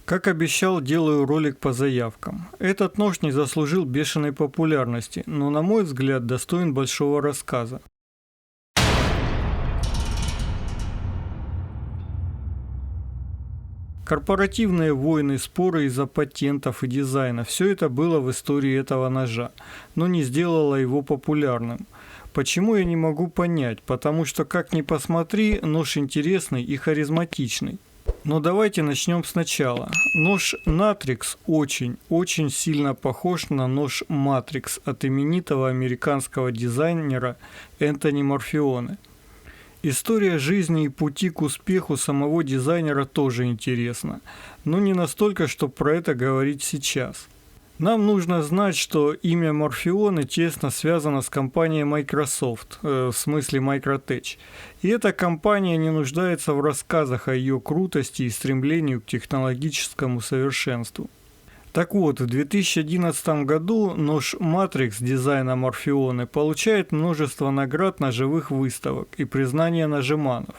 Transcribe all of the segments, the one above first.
Как обещал, делаю ролик по заявкам. Этот нож не заслужил бешеной популярности, но на мой взгляд достоин большого рассказа. Корпоративные войны, споры из-за патентов и дизайна – все это было в истории этого ножа, но не сделало его популярным. Почему, я не могу понять, потому что, как ни посмотри, нож интересный и харизматичный. Но давайте начнем сначала. Нож Natrix очень сильно похож на нож Matrix от именитого американского дизайнера Энтони Морфеоне. История жизни и пути к успеху самого дизайнера тоже интересна, но не настолько, чтобы про это говорить сейчас. Нам нужно знать, что имя Морфеоне тесно связано с компанией Microsoft, в смысле Microtech. И эта компания не нуждается в рассказах о ее крутости и стремлению к технологическому совершенству. Так вот, в 2011 году нож Matrix дизайна Морфеоне получает множество наград ножевых выставок и признания ножеманов.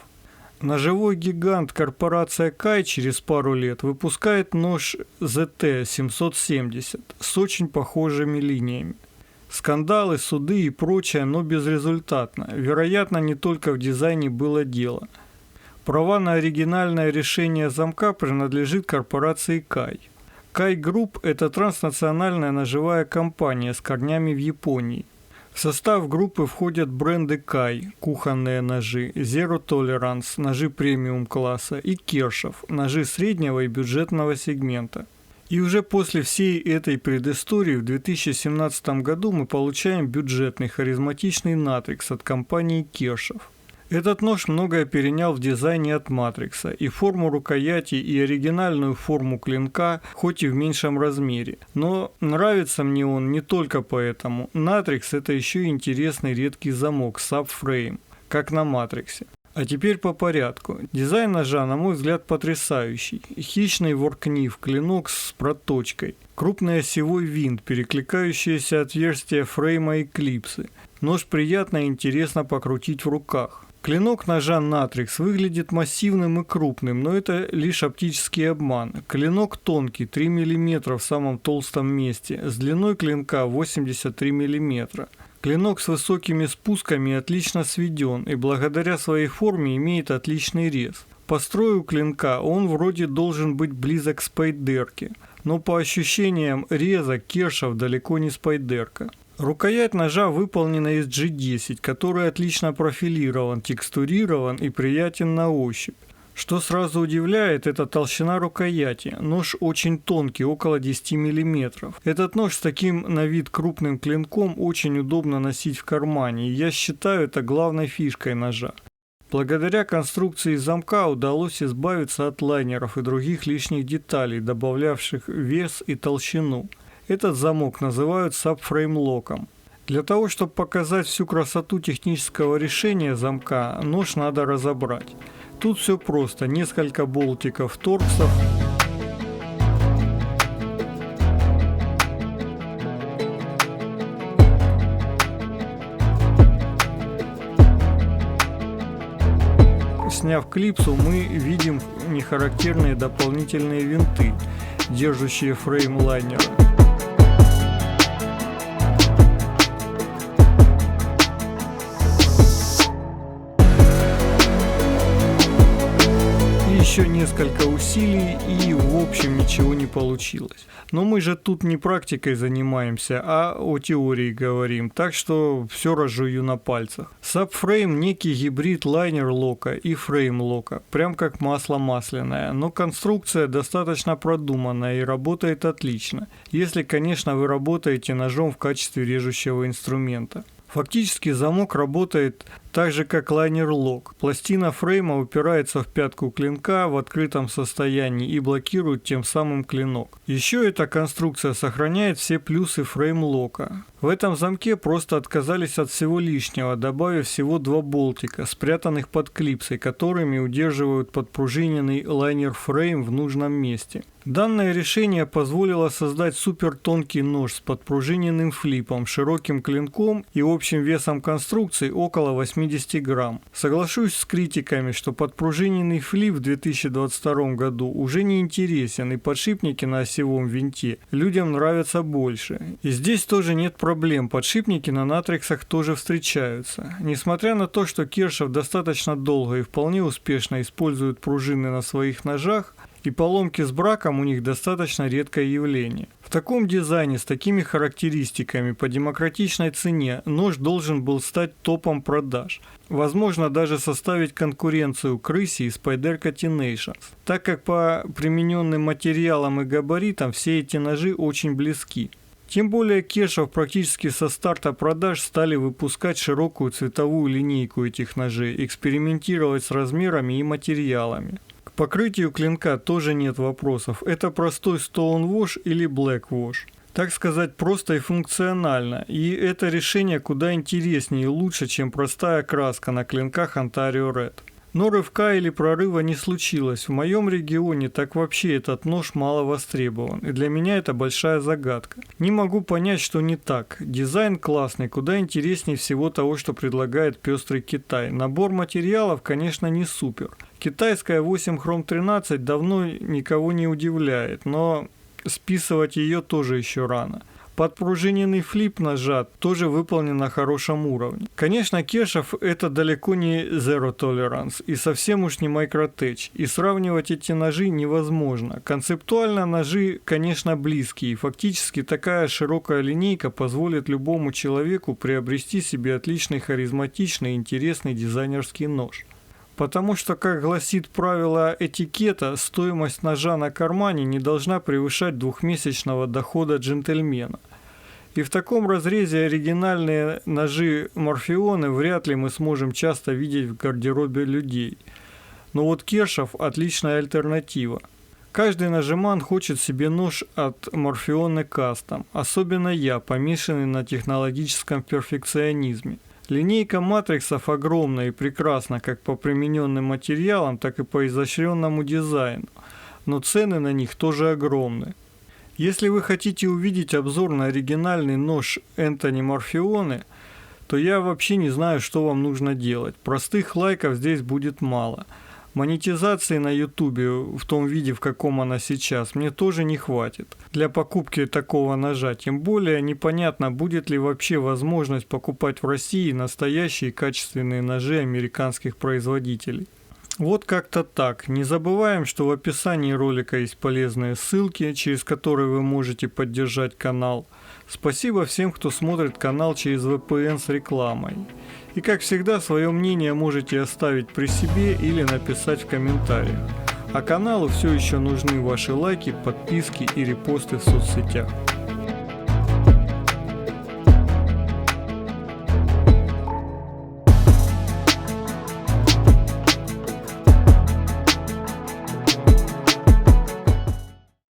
Ножевой гигант корпорация Кай через пару лет выпускает нож ZT-770 с очень похожими линиями. Скандалы, суды и прочее, но безрезультатно. Вероятно, не только в дизайне было дело. Права на оригинальное решение замка принадлежит корпорации Кай. Кай Групп – это транснациональная ножевая компания с корнями в Японии. В состав группы входят бренды Кай, кухонные ножи, Zero Tolerance, ножи премиум класса и Кершов, ножи среднего и бюджетного сегмента. И уже после всей этой предыстории в 2017 году мы получаем бюджетный харизматичный Natrix от компании Кершов. Этот нож многое перенял в дизайне от Матрикса, и форму рукояти, и оригинальную форму клинка, хоть и в меньшем размере. Но нравится мне он не только поэтому. Натрикс – это еще и интересный редкий замок Subframe, как на Матриксе. А теперь по порядку. Дизайн ножа, на мой взгляд, потрясающий. Хищный воркнив, клинок с проточкой, крупный осевой винт, перекликающиеся отверстия фрейма и клипсы. Нож приятно и интересно покрутить в руках. Клинок ножа Natrix выглядит массивным и крупным, но это лишь оптический обман. Клинок тонкий, 3 мм в самом толстом месте, с длиной клинка 83 мм. Клинок с высокими спусками отлично сведен и благодаря своей форме имеет отличный рез. По строю клинка он вроде должен быть близок к спайдерке, но по ощущениям реза Кершов далеко не спайдерка. Рукоять ножа выполнена из G10, который отлично профилирован, текстурирован и приятен на ощупь. Что сразу удивляет, это толщина рукояти. Нож очень тонкий, около 10 мм. Этот нож с таким на вид крупным клинком очень удобно носить в кармане, и я считаю это главной фишкой ножа. Благодаря конструкции замка удалось избавиться от лайнеров и других лишних деталей, добавлявших вес и толщину. Этот замок называют Subframe локом. Для того, чтобы показать всю красоту технического решения замка, нож надо разобрать. Тут все просто, несколько болтиков торксов, сняв клипсу, мы видим нехарактерные дополнительные винты, держащие фрейм лайнера. Еще несколько усилий, и в общем ничего не получилось. Но мы же тут не практикой занимаемся, а о теории говорим, так что все разжую на пальцах. Subframe – некий гибрид лайнер-лока и фрейм-лока, прям как масло масляное, но конструкция достаточно продуманная и работает отлично, если, конечно, вы работаете ножом в качестве режущего инструмента. Фактически замок работает так же, как лайнер-лок. Пластина фрейма упирается в пятку клинка в открытом состоянии и блокирует тем самым клинок. Еще эта конструкция сохраняет все плюсы фрейм-лока. В этом замке просто отказались от всего лишнего, добавив всего 2 болтика, спрятанных под клипсой, которыми удерживают подпружиненный лайнер-фрейм в нужном месте. Данное решение позволило создать супертонкий нож с подпружиненным флипом, широким клинком и общим весом конструкции около 80 грамм. Соглашусь с критиками, что подпружиненный флип в 2022 году уже не интересен, и подшипники на осевом винте людям нравятся больше. И здесь тоже нет проблем, подшипники на натриксах тоже встречаются. Несмотря на то, что Kershaw достаточно долго и вполне успешно использует пружины на своих ножах, и поломки с браком у них достаточно редкое явление. В таком дизайне с такими характеристиками по демократичной цене нож должен был стать топом продаж. Возможно, даже составить конкуренцию Крысе и Spyderco Tenacious, так как по примененным материалам и габаритам все эти ножи очень близки. Тем более Kershaw практически со старта продаж стали выпускать широкую цветовую линейку этих ножей, экспериментировать с размерами и материалами. К покрытию клинка тоже нет вопросов. Это простой Stone Wash или Black Wash. Так сказать, просто и функционально. И это решение куда интереснее и лучше, чем простая краска на клинках Ontario Red. Но рывка или прорыва не случилось. В моем регионе так вообще этот нож мало востребован. И для меня это большая загадка. Не могу понять, что не так. Дизайн классный, куда интереснее всего того, что предлагает пестрый Китай. Набор материалов, конечно, не супер. Китайская 8 Chrome 13 давно никого не удивляет, но списывать ее тоже еще рано. Подпружиненный флип ножа тоже выполнен на хорошем уровне. Конечно, Kershaw это далеко не Zero Tolerance и совсем уж не Microtech, и сравнивать эти ножи невозможно. Концептуально ножи, конечно, близкие, и фактически такая широкая линейка позволит любому человеку приобрести себе отличный, харизматичный и интересный дизайнерский нож. Потому что, как гласит правило этикета, стоимость ножа на кармане не должна превышать 2-месячного дохода джентльмена. И в таком разрезе оригинальные ножи Морфеоны вряд ли мы сможем часто видеть в гардеробе людей. Но вот Kershaw – отличная альтернатива. Каждый ножеман хочет себе нож от Morpheone Custom, особенно я, помешанный на технологическом перфекционизме. Линейка матриксов огромна и прекрасна как по примененным материалам, так и по изощренному дизайну, но цены на них тоже огромны. Если вы хотите увидеть обзор на оригинальный нож Энтони Морфеоне, то я вообще не знаю, что вам нужно делать. Простых лайков здесь будет мало. Монетизации на ютубе в том виде, в каком она сейчас, мне тоже не хватит для покупки такого ножа. Тем более непонятно, будет ли вообще возможность покупать в России настоящие качественные ножи американских производителей. Вот как-то так. Не забываем, что в описании ролика есть полезные ссылки, через которые вы можете поддержать канал. Спасибо всем, кто смотрит канал через VPN с рекламой. И как всегда, свое мнение можете оставить при себе или написать в комментариях. А каналу все еще нужны ваши лайки, подписки и репосты в соцсетях.